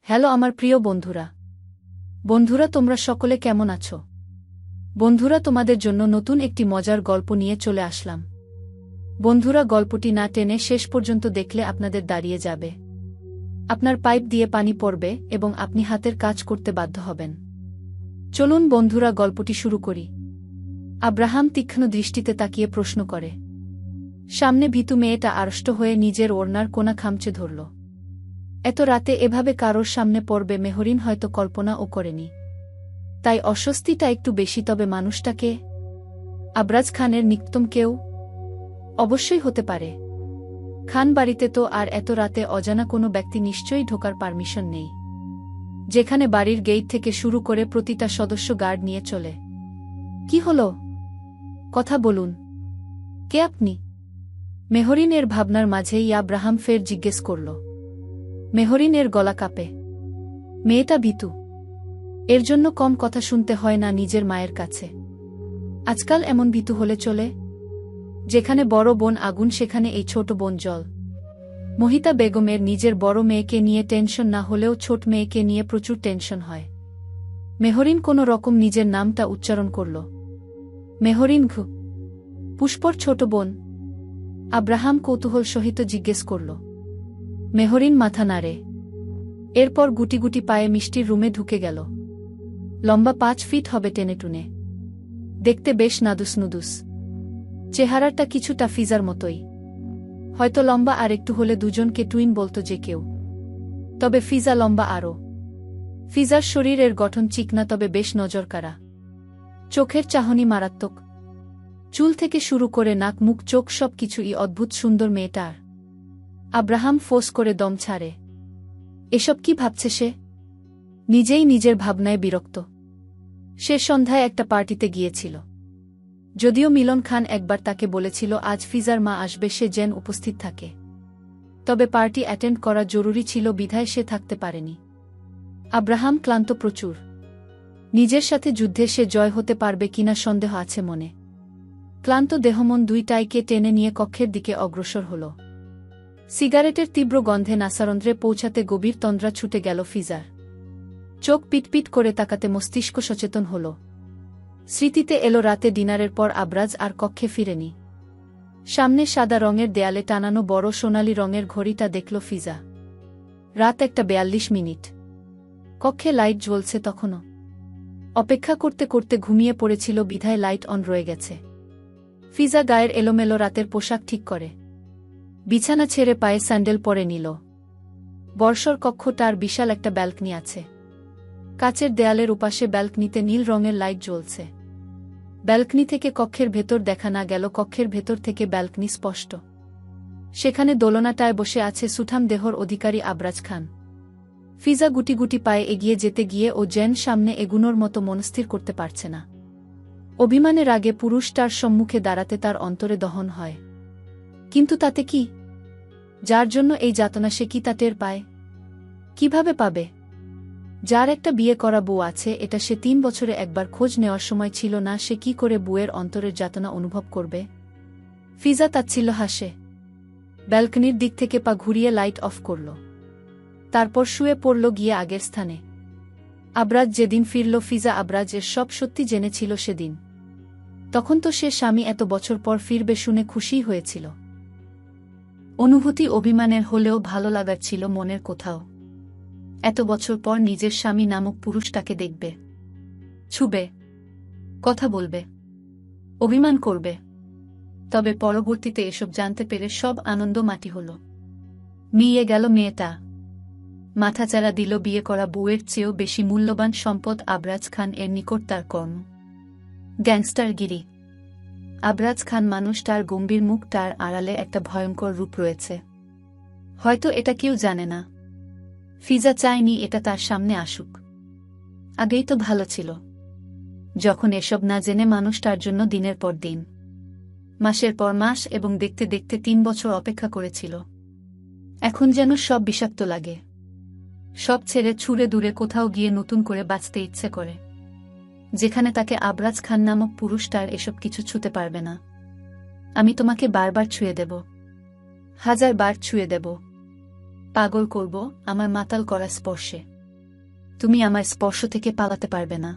Hello আমার প্রিয় বন্ধুরা তোমরা সকলে কেমন আছো? বন্ধুরা তোমাদের জন্য নতুন একটি মজার গল্প নিয়ে চলে আসলাম। বন্ধুরা গল্পটি না টেনে শেষ পর্যন্ত দেখলে আপনাদের দাঁড়িয়ে যাবে, আপনার পাইপ দিয়ে পানি পড়বে এবং আপনি হাতের কাজ করতে বাধ্য হবেন। চলুন বন্ধুরা গল্পটি শুরু করি। আব্রাহাম তীক্ষ্ণ দৃষ্টিতে তাকিয়ে প্রশ্ন করে। সামনে ভীতু মেয়েটা আড়ষ্ট হয়ে নিজের ওড়নার কোনা খামচে ধরল। এত রাতে এভাবে কারোর সামনে পড়বে মেহরিন হয়তো কল্পনাও করেনি। তাই অস্বস্তিটা একটু বেশি। তবে মানুষটাকে আবরাজ খানের নিকটতম কেউ অবশ্যই হতে পারে। খান বাড়িতে তো আর এত রাতে অজানা কোনো ব্যক্তি নিশ্চয়ই ঢোকার পারমিশন নেই, যেখানে বাড়ির গেট থেকে শুরু করে প্রতিটা সদস্য গার্ড নিয়ে চলে। কি হলো? কথা বলুন। কে আপনি? মেহরিনের ভাবনার মাঝেই আব্রাহাম ফের জিজ্ঞেস করল। মেহরিনের গলা কাঁপে। মেয়েটা ভীতু, এর জন্য কম কথা শুনতে হয় না নিজের মায়ের কাছে। আজকাল এমন ভীতু হলে চলে? যেখানে বড় বোন আগুন সেখানে এই ছোট বোন জল। মহিতা বেগমের নিজের বড় মেয়েকে নিয়ে টেনশন না হলেও ছোট মেয়েকে নিয়ে প্রচুর টেনশন হয়। মেহরিন কোনো রকম নিজের নামটা উচ্চারণ করল। মেহরিন ঘু পুষ্পর ছোট বোন? আব্রাহাম কৌতূহল সহিত জিজ্ঞেস করল। মেহরিন মাথা নাড়ে। এরপর গুটি গুটি পায়ে মিষ্টির রুমে ঢুকে গেল। লম্বা 5 ফিট হবে টেনেটুনে, দেখতে বেশ নাদুস নুদুস। চেহারাটা কিছুটা ফিজার মতোই, হয়তো লম্বা আর একটু হলে দুজনকে টুইন বলতো যে কেউ। তবে ফিজা লম্বা আরও। ফিজার শরীরের গঠন চিকনা তবে বেশ নজরকাড়া। চোখের চাহনি মারাত্মক। চুল থেকে শুরু করে নাক মুখ চোখ সব কিছুই অদ্ভুত সুন্দর মেয়েটার। আব্রাহাম ফোঁস করে দম ছাড়ে। এসব কি ভাবছে সে? নিজেই নিজের ভাবনায় বিরক্ত। সে সন্ধ্যায় একটা পার্টিতে গিয়েছিল। যদিও মিলন খান একবার তাকে বলেছিল আজ ফিজার মা আসবে, সে যেন উপস্থিত থাকে। তবে পার্টি অ্যাটেন্ড করা জরুরি ছিল বিধায় সে থাকতে পারেনি। আব্রাহাম ক্লান্ত প্রচুর। নিজের সাথে যুদ্ধে সে জয় হতে পারবে কিনা সন্দেহ আছে মনে। ক্লান্ত দেহমন দুইটাইকে টেনে নিয়ে কক্ষের দিকে অগ্রসর হল। সিগারেটের তীব্র গন্ধে নাসারন্ধ্রে পৌঁছাতে গভীর তন্দ্রা ছুটে গেল ফিজার। চোখ পিটপিট করে তাকাতে মস্তিষ্ক সচেতন হল। স্মৃতিতে এলো রাতে ডিনারের পর আবরাজ আর কক্ষে ফিরেনি। সামনে সাদা রঙের দেয়ালে টানানো বড় সোনালি রঙের ঘড়িটা দেখল ফিজা। রাত 1:42। কক্ষে লাইট জ্বলছে তখনও। অপেক্ষা করতে করতে ঘুমিয়ে পড়েছিল বিধায় লাইট অন রয়ে গেছে। ফিজা গায়ের এলোমেলো রাতের পোশাক ঠিক করে বিছানা ছেড়ে পায়ে স্যান্ডেল পরে নিল। বর্ষর কক্ষটার বিশাল একটা ব্যালকনি আছে। কাচের দেয়ালের উপাশে ব্যালকনিতে নীল রঙের লাইট জ্বলছে। ব্যালকনি থেকে কক্ষের ভেতর দেখা না গেল কক্ষের ভেতর থেকে ব্যালকনি স্পষ্ট। সেখানে দোলনাটায় বসে আছে সুঠাম দেহর অধিকারী আবরাজ খান। ফিজা গুটি গুটি পায়ে এগিয়ে যেতে গিয়ে ও যেন সামনে এগুনোর মতো মনস্থির করতে পারছে না। অভিমানের আগে পুরুষটার সম্মুখে দাঁড়াতে তার অন্তরে দহন হয়। কিন্তু তাতে কি? যার জন্য এই যাতনা সে কি তা টের পায়? কিভাবে পাবে? যার একটা বিয়ে করা বউ আছে, এটা সে 3 বছরে একবার খোঁজ নেওয়ার সময় ছিল না, সে কি করে বউয়ের অন্তরের যাতনা অনুভব করবে? ফিজা তাচ্ছিল্য হাসে। ব্যালকনির দিক থেকে পা ঘুরিয়ে লাইট অফ করল। তারপর শুয়ে পড়ল গিয়ে আগের স্থানে। আবরাজ যেদিন ফিরল, ফিজা আবরাজের সব সত্যি জেনেছিল সেদিন। তখন তো সে স্বামী এত বছর পর ফিরবে শুনে খুশিই হয়েছিল। অনুভূতি অভিমানের হলেও ভালো লাগার ছিল মনের কোথাও। এত বছর পর নিজের স্বামী নামক পুরুষটাকে দেখবে, ছুবে, কথা বলবে, অভিমান করবে। তবে পরবর্তীতে এসব জানতে পেরে সব আনন্দ মাটি হল। মিয়ে গেল মেয়েটা। মাথাচাড়া দিল বিয়ে করা বউয়ের চেয়েও বেশি মূল্যবান সম্পদ আবরাজ খান এর নিকট তার কর্ম। গ্যাংস্টারগিরি। আবরাজ খান মানুষটার গম্ভীর মুখটার আড়ালে একটা ভয়ঙ্কর রূপ রয়েছে। হয়তো এটা কেউ জানে না। ফিজা চায়নি এটা তার সামনে আসুক। আগেই তো ভালো ছিল, যখন এসব না জেনে মানুষটার জন্য দিনের পর দিন, মাসের পর মাস এবং দেখতে দেখতে 3 বছর অপেক্ষা করেছিল। এখন যেন সব বিষাক্ত লাগে। সব ছেড়ে ছুঁড়ে দূরে কোথাও গিয়ে নতুন করে বাঁচতে ইচ্ছে করে, যেখানে তাকে আবরাজ খান নামক পুরুষটার এসব কিছু ছুঁতে পারবে না। আমি তোমাকে বারবার ছুঁয়ে দেব, 1000 বার ছুঁয়ে দেব। পাগল করব আমার মাতাল করা স্পর্শে। তুমি আমার স্পর্শ থেকে পালাতে পারবে না।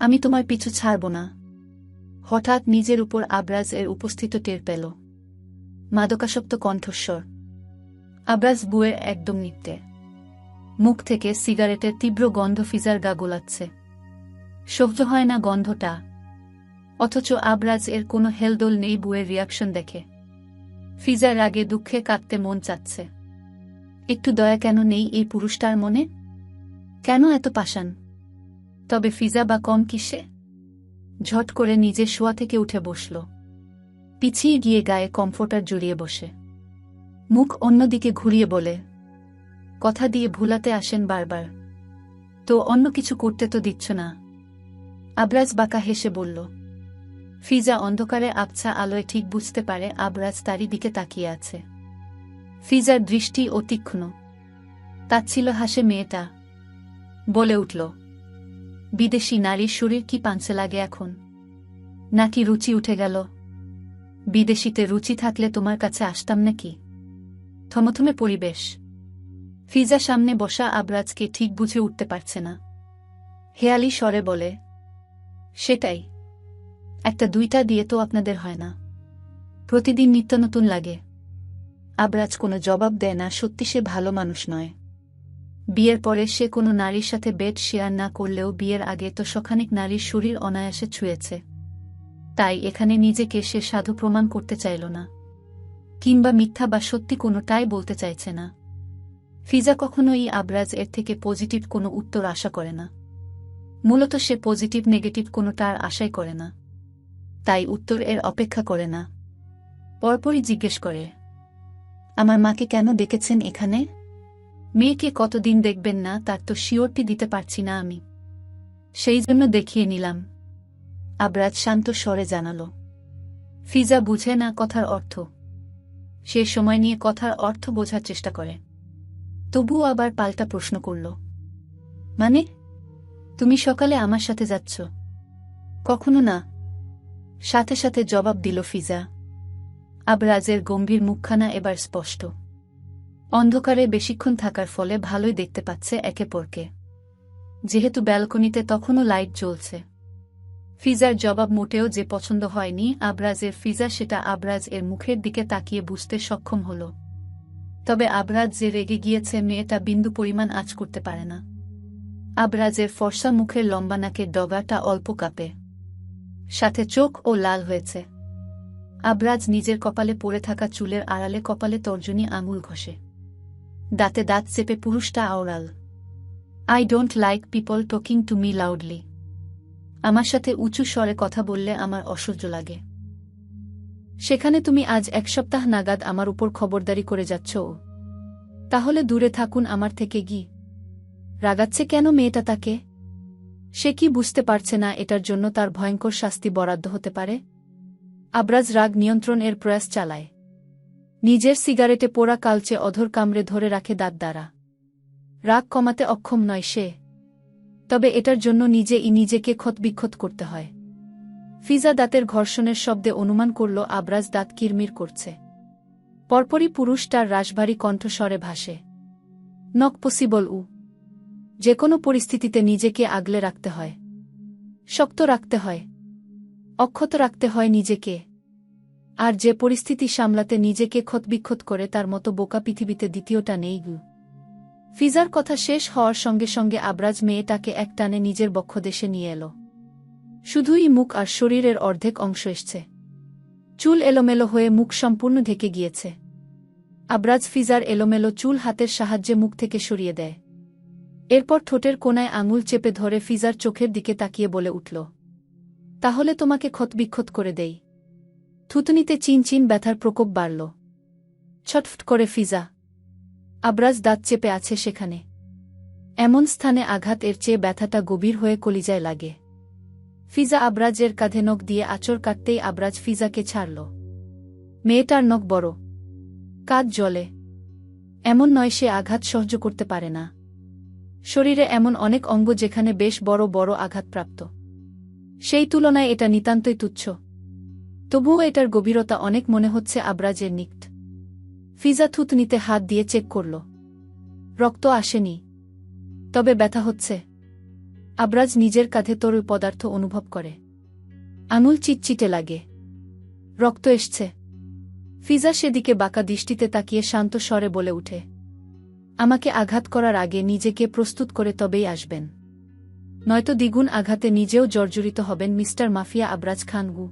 আমি তোমার পিছু ছাড়ব না। হঠাৎ নিজের উপর আবরাজ এর উপস্থিত টের পেল। মাদকাসক্ত কণ্ঠস্বর। আবরাজ বুয়ের একদম নিত্যে। মুখ থেকে সিগারেটের তীব্র গন্ধ ফিজার গা গোলাচ্ছে। সহ্য হয় না গন্ধটা। অথচ আবরাজ এর কোনো হেলদোল নেই বুয়ের রিয়াকশন দেখে। ফিজার রাগে দুঃখে কাঁদতে মন চাচ্ছে। একটু দয়া কেন নেই এই পুরুষটার মনে? কেন এত পাষাণ? তবে ফিজা বা কম কিসে? ঝট করে নিজের শোয়া থেকে উঠে বসল। পিছিয়ে গিয়ে গায়ে কমফোর্টার জড়িয়ে বসে মুখ অন্যদিকে ঘুরিয়ে বলে, কথা দিয়ে ভুলাতে আসেন বারবার, তো অন্য কিছু করতে তো দিচ্ছ না। আবরাজ বাঁকা হেসে বলল। ফিজা অন্ধকারে আবছা আলোয় ঠিক বুঝতে পারে আবরাজ তারই দিকে তাকিয়ে আছে। ফিজার দৃষ্টি ও তীক্ষ্ণ। তাচ্ছিল হাসে মেয়েটা। বলে উঠল, বিদেশি নারীর শরীর কি পাঞ্চে লাগে এখন? নাকি রুচি উঠে গেল? বিদেশিতে রুচি থাকলে তোমার কাছে আসতাম নাকি? থমথমে পরিবেশ। ফিজা সামনে বসা আবরাজকে ঠিক বুঝে উঠতে পারছে না। হেয়ালি স্বরে বলে, সেটাই, একটা দুইটা দিয়ে তো আপনাদের হয় না, প্রতিদিন নিত্য নতুন লাগে। আবরাজ কোনো জবাব দেয় না। সত্যি সে ভালো মানুষ নয়। বিয়ের পরে সে কোনো নারীর সাথে বেড শেয়ার না করলেও বিয়ের আগে তো শখানেক নারীর শরীর অনায়াসে ছুঁয়েছে। তাই এখানে নিজেকে সে সাধু প্রমাণ করতে চাইল না, কিংবা মিথ্যা বা সত্যি কোনোটাই বলতে চাইছে না। ফিজা কখনোই আবরাজ এর থেকে পজিটিভ কোনো উত্তর আশা করে না। মূলত সে পজিটিভ নেগেটিভ কোনোটার আশাই করে না। তাই উত্তর এর অপেক্ষা করে না। পরপরই জিজ্ঞেস করে, আমার মাকে কেন ডেকেছেন এখানে? মেয়েকে কতদিন দেখবেন না তার তো শিওরটি দিতে পারছি না আমি, সেই জন্য দেখিয়ে নিলাম। আবরাজ শান্ত স্বরে জানাল। ফিজা বুঝে না কথার অর্থ। সে সময় নিয়ে কথার অর্থ বোঝার চেষ্টা করে। তবুও আবার পাল্টা প্রশ্ন করল, মানে তুমি সকালে আমার সাথে যাচ্ছ? কখনো না, সাথে সাথে জবাব দিল ফিজা। আবরাজের গম্ভীর মুখখানা এবার স্পষ্ট। অন্ধকারে বেশিক্ষণ থাকার ফলে ভালোই দেখতে পাচ্ছে একে পরকে, যেহেতু ব্যালকনিতে তখনও লাইট জ্বলছে। ফিজার জবাব মোটেও যে পছন্দ হয়নি আবরাজের, ফিজা সেটা আবরাজ এর মুখের দিকে তাকিয়ে বুঝতে সক্ষম হল। তবে আবরাজ যে রেগে গিয়েছে মেয়েটা বিন্দু পরিমাণ আঁচ করতে পারে না। আবরাজের ফর্সা মুখের লম্বা নাকের ডগাটা অল্প কাঁপে, সাথে চোখ ও লাল হয়েছে। আবরাজ নিজের কপালে পড়ে থাকা চুলের আড়ালে কপালে তর্জনী আঙুল ঘষে, দাঁতে দাঁত চেপে পুরুষটা আওড়াল। I don't like people talking to me loudly. আমার সাথে উঁচু স্বরে কথা বললে আমার অসহ্য লাগে। সেখানে তুমি আজ এক সপ্তাহ নাগাদ আমার উপর খবরদারি করে যাচ্ছ। তাহলে দূরে থাকুন আমার থেকে। রাগাচ্ছে কেন মেয়েটা তাকে? সে কি বুঝতে পারছে না এটার জন্য তার ভয়ঙ্কর শাস্তি বরাদ্দ হতে পারে? আবরাজ রাগ নিয়ন্ত্রণ এর প্রয়াস চালায়। নিজের সিগারেটে পোড়া কালচে অধর কামড়ে ধরে রাখে দাঁত দ্বারা। রাগ কমাতে অক্ষম নয় সে, তবে এটার জন্য নিজেকে ক্ষতবিক্ষত করতে হয়। ফিজা দাঁতের ঘর্ষণের শব্দে অনুমান করল আবরাজ দাঁত কিরমির করছে। পরপরই পুরুষটার রাশভারী কণ্ঠস্বরে ভাসে, নট পসিবল। যে কোনো পরিস্থিতিতে নিজেকে আগলে রাখতে হয়, শক্ত রাখতে হয়, অক্ষত রাখতে হয় নিজেকে। আর যে পরিস্থিতি সামলাতে নিজেকে ক্ষতবিক্ষত করে তার মতো বোকা পৃথিবীতে দ্বিতীয়টা নেই। ফিজার কথা শেষ হওয়ার সঙ্গে সঙ্গে আবরাজ মেয়েটাকে একটানে নিজের বক্ষদেশে নিয়ে এল। শুধুই মুখ আর শরীরের অর্ধেক অংশ এসছে। চুল এলোমেলো হয়ে মুখ সম্পূর্ণ ঢেকে গিয়েছে। আবরাজ ফিজার এলোমেলো চুল হাতের সাহায্যে মুখ থেকে সরিয়ে দেয়। এরপর ঠোঁটের কোনায় আঙুল চেপে ধরে ফিজার চোখের দিকে তাকিয়ে বলে উঠল, তাহলে তোমাকে ক্ষতবিক্ষত করে দেই। থুতনিতে চিনচিন ব্যথার প্রকোপ বাড়ল। ছটফট করে ফিজা। আবরাজ দাঁত চেপে আছে সেখানে। এমন স্থানে আঘাত এর চেয়ে ব্যথাটা গভীর হয়ে কলিজায় লাগে। ফিজা আবরাজের কাঁধে নখ দিয়ে আঁচড় কাটতেই আবরাজ ফিজাকে ছাড়ল। মেয়েটার নখ বড়, কাঁধ জ্বলে। এমন নয় সে আঘাত সহ্য করতে পারে না। শরীরে এমন অনেক অঙ্গ যেখানে বেশ বড় বড় আঘাতপ্রাপ্ত। সেই তুলনায় এটা নিতান্তই তুচ্ছ। তবুও এটার গভীরতা অনেক মনে হচ্ছে আবরাজের নিকট। ফিজা থুতনিতে হাত দিয়ে চেক করল। রক্ত আসেনি। তবে ব্যথা হচ্ছে। আবরাজ নিজের কাঁধে তরল পদার্থ অনুভব করে। আঙুল চিটচিটে লাগে। রক্ত এসছে। ফিজা সেদিকে বাঁকা দৃষ্টিতে তাকিয়ে শান্ত স্বরে বলে উঠে, আমাকে আঘাত করার আগে নিজেকে প্রস্তুত করে তবেই আসবেন, নয়তো দ্বিগুণ আঘাতে নিজেও জর্জরিত হবেন মিস্টার মাফিয়া আবরাজ খান গু।